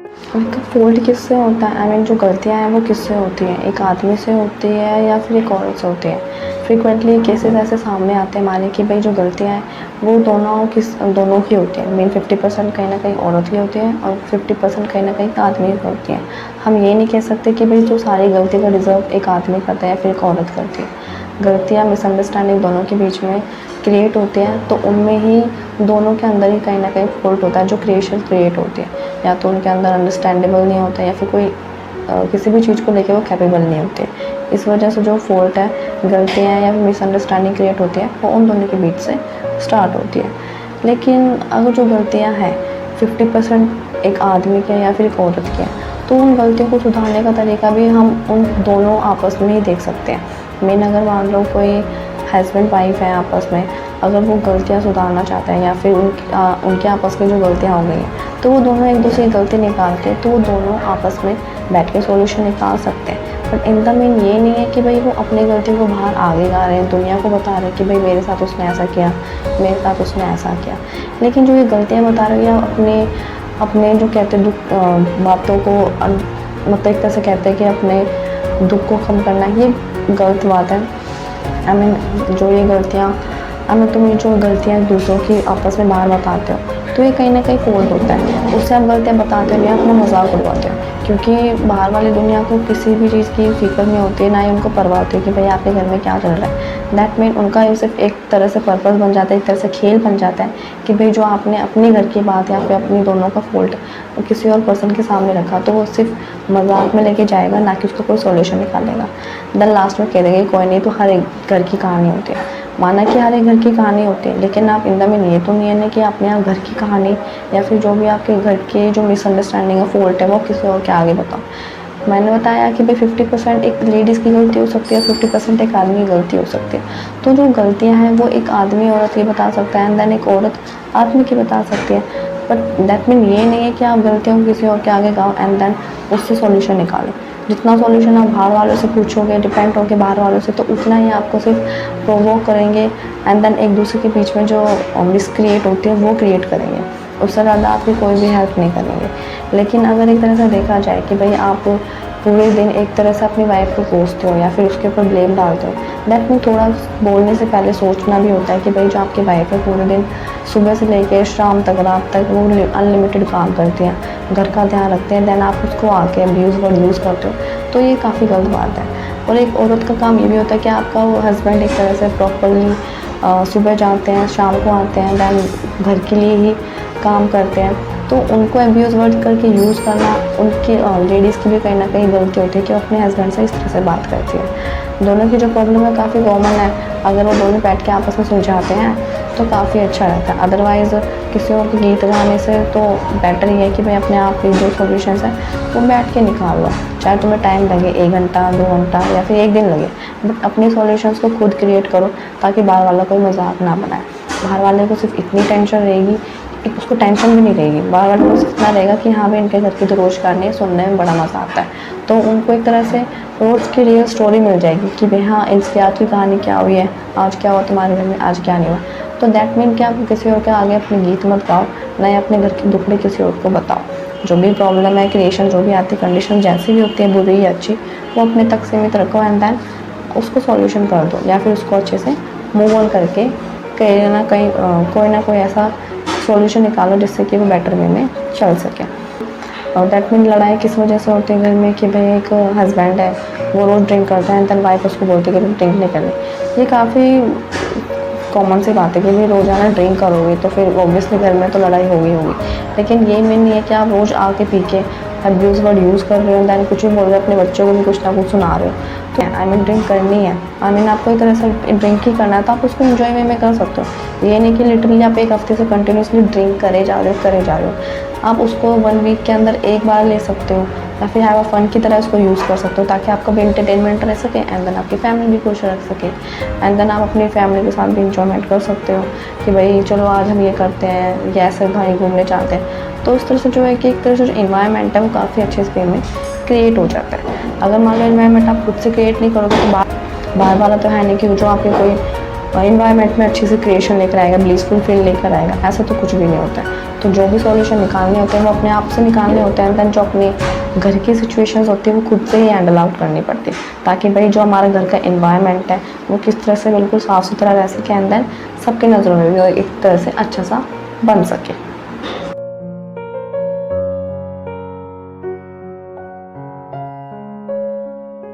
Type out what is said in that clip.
उनका फ़ॉल्ट किससे होता है, आई मीन जो गलतियाँ हैं वो किससे होती हैं, एक आदमी से होती है या फिर एक औरत से होती है। फ्रीक्वेंटली केसेस ऐसे सामने आते हैं हमारे कि भाई जो गलतियाँ हैं वो दोनों की होती हैं। मीन 50% कहीं ना कहीं औरत की होती है और 50% कहीं ना कहीं आदमी की होती है। हम ये नहीं कह सकते कि भाई जो सारी गलती का डिज़र्व एक आदमी करता है या फिर एक औरत करती है। गलतियाँ मिसअंडरस्टैंडिंग दोनों के बीच में क्रिएट होती हैं, तो उनमें ही दोनों के अंदर ही कहीं ना कहीं फॉल्ट होता है जो क्रिएट होती है। या तो उनके अंदर अंडरस्टैंडेबल नहीं होता है या फिर कोई किसी भी चीज़ को लेकर वो कैपेबल नहीं होते। इस वजह से जो फॉल्ट है, गलतियाँ या मिसअंडरस्टैंडिंग क्रिएट होती है वो उन दोनों के बीच से स्टार्ट होती है। लेकिन अगर जो गलतियाँ हैं 50% एक आदमी की है या फिर एक औरत की है, तो उन गलतियों को सुधारने का तरीका भी हम उन दोनों आपस में ही देख सकते हैं। मेन अगर मान लो कोई हस्बैंड वाइफ है आपस में, अगर वो गलतियाँ सुधारना चाहते हैं या फिर उनके आपस में जो गलतियाँ हो गई हैं तो वो दोनों एक दूसरे की गलती निकाल के तो वो दोनों आपस में बैठ के सॉल्यूशन निकाल सकते हैं। बट इन द मेन ये नहीं है कि भाई वो अपनी गलतियों को बाहर आगे गा रहे हैं, दुनिया को बता रहे हैं कि भाई मेरे साथ उसने ऐसा किया, मेरे साथ उसने ऐसा किया। लेकिन जो ये गलतियाँ बता रहे हैं या अपने जो कहते हैं बातों को मतलब एक तरह से कहते हैं कि अपने दुख को कम करना, ये गलत बात है। आई मीन जो ये गलतियाँ तुम ये जो गलतियाँ दूसरों की आपस में बाहर बताते हो तो ये कहीं ना कहीं फॉल्ट होता है। उससे आप गलतियाँ बताते हो या अपना मजाक उड़वाते हो, क्योंकि बाहर वाली दुनिया को किसी भी चीज़ की फिक्र नहीं होती है, ना ही उनको परवाह होती है कि भाई आपके घर में क्या चल रहा है। दैट मीन उनका ये सिर्फ एक तरह से पर्पस बन जाता है, एक तरह से खेल बन जाता है कि भाई जो आपने अपने घर की बात या फिर अपनी दोनों का फॉल्ट किसी और पर्सन के सामने रखा तो वो सिर्फ मजाक में लेके जाएगा, ना कि उसका कोई सॉल्यूशन निकालेगा। देन लास्ट में कह देंगे कोई नहीं, तो हर एक घर की कहानी होती है। माना कि हर एक घर की कहानी होती है, लेकिन आप इन द में ये तो नहीं है ना कि आपने आप घर की कहानी या फिर जो भी आपके घर के जो मिसअंडरस्टैंडिंग है, फॉल्ट है, वो किसी और के आगे बताओ। मैंने बताया कि भाई 50% एक लेडीज़ की गलती हो सकती है, 50% एक आदमी की गलती हो सकती है। तो जो गलतियां हैं वो एक आदमी औरत की बता सकता है एंड देन एक औरत आदमी की बता सकती है। बट दैट मीन ये नहीं है कि आप गलतियों को किसी और के आगे गाओ एंड देन उससे सॉल्यूशन निकालो। जितना सॉल्यूशन आप बाहर वालों से पूछोगे, डिपेंड होगे बाहर वालों से, तो उतना ही आपको सिर्फ प्रोवोक करेंगे एंड देन एक दूसरे के बीच में जो मिसक्रिएट होती है वो क्रिएट करेंगे। उससे ज़्यादा आपकी कोई भी हेल्प नहीं करेंगे। लेकिन अगर एक तरह से देखा जाए कि भाई आप पूरे दिन एक तरह से अपनी वाइफ को कोसते हो या फिर उसके ऊपर ब्लेम डालते हो, दैट में थोड़ा बोलने से पहले सोचना भी होता है कि भाई जो आपकी वाइफ है पूरे दिन सुबह से लेकर शाम तक, रात तक वो अनलिमिटेड काम करती हैं, घर का ध्यान रखते हैं, देन आप उसको आके अब्यूज़ वर्ड यूज़ करते हो, तो ये काफ़ी गलत बात है। और एक औरत का काम ये भी होता है कि आपका वो हस्बैंड एक तरह से प्रॉपरली सुबह जाते हैं, शाम को आते हैं, दैन घर के लिए ही काम करते हैं, तो उनको अब्यूज़ वर्ड करके यूज़ करना उनकी लेडीज़ की भी कहीं ना कहीं गलती होती है कि अपने हस्बैंड से इस तरह से बात करती है। दोनों की जो प्रॉब्लम है काफ़ी कॉमन है, अगर वो दोनों बैठ के आपस में सुलझाते हैं तो काफ़ी अच्छा रहता है। अदरवाइज़ किसी और के गीत गाने से तो बेटर ही है कि भाई अपने आप की जो सॉल्यूशंस है वो बैठ के निकाल लो, चाहे तुम्हें टाइम लगे 1 घंटा 2 घंटा या फिर 1 दिन लगे, बट अपनी सॉल्यूशंस को खुद क्रिएट करो ताकि बाहर वाला कोई मजाक ना बनाए। बाहर वाले को सिर्फ इतनी टेंशन रहेगी, उसको टेंशन भी नहीं रहेगी, बाहर वाले को सिर्फ इतना रहेगा कि हाँ भाई इनके घर की तो रोज़ कहानी सुनने में बड़ा मज़ा आता है, तो उनको एक तरह से रोज़ की रियल स्टोरी मिल जाएगी कि भाई हाँ इसकी आज की कहानी क्या हुई है, आज क्या हुआ तुम्हारे घर में, आज क्या नहीं हुआ। तो दैट मीन कि आप किसी और के आगे अपने गीत मत गाओ, ना ही अपने घर की दुखड़े किसी और को बताओ। जो भी प्रॉब्लम है, क्रिएशन जो भी आती कंडीशन जैसी भी होती है, बुरी या अच्छी, वो अपने तक सीमित रखो एंड देन उसको सॉल्यूशन कर दो या फिर उसको अच्छे से मूव ऑन करके कहीं ना कहीं कोई ना कोई ऐसा सॉल्यूशन निकालो जिससे कि वो बेटर वे में चल सके। और दैट मीन लड़ाई किस वजह से होती है घर में कि भाई एक हस्बैंड है वो रोज़ ड्रिंक करता है एंड देन वाइफ उसको बोलती है कि तुम ड्रिंक नहीं करनी। ये काफ़ी कॉमन सी बात है कि भाई रोज़ाना ड्रिंक करोगे तो फिर ऑब्वियसली घर में तो लड़ाई होगी। लेकिन ये मीन नहीं है कि आप रोज़ आके पी के अब्यूज़ वर्ड यूज़ कर रहे हो, दैन कुछ भी बोल रहे हो, अपने बच्चों को भी कुछ ना कुछ सुना रहे हो। तो आई मीन ड्रिंक करनी है, आई मीन आपको एक तरह से ड्रिंक ही करना है तो आप उसको एंजॉय वे में कर सकते हो। ये नहीं कि लिटरली आप एक हफ्ते से कंटिन्यूसली ड्रिंक करे जा रहे हो। आप उसको 1 वीक के अंदर एक बार ले सकते हो या फिर हैव अ फन की तरह उसको यूज़ कर सकते हो ताकि आपका भी एंटरटेनमेंट रह सके एंड देन आपकी फैमिली भी खुश रख सके एंड देन आप अपनी फैमिली के साथ भी इंजॉयमेंट कर सकते हो कि भाई चलो आज हम ये करते हैं या ऐसे भाई घूमने जाते हैं। तो इस तरह से जो है कि एक तरह से जो इन्वायरमेंट है वो काफ़ी अच्छे से में क्रिएट हो जाता है। अगर मान लो इन्वायरमेंट आप खुद से क्रिएट नहीं करोगे तो बाहर वाला तो है नहीं कि जो आपके कोई इन्वायरमेंट में अच्छी से क्रिएशन लेकर आएगा, ब्लीसफुल फील लेकर आएगा, ऐसा तो कुछ भी नहीं होता है। तो जो भी सॉल्यूशन निकालने होते हैं वो अपने आप से निकालने होते हैं, देन जो अपने घर की सिचुएशंस होती है वो खुद से ही हैंडल आउट करनी पड़ती है, ताकि भाई जो हमारा घर का एनवायरनमेंट है वो किस तरह से बिल्कुल साफ़ सुथरा रह सके, एंड देन सबकी नज़रों में भी वो एक तरह से अच्छा सा बन सके।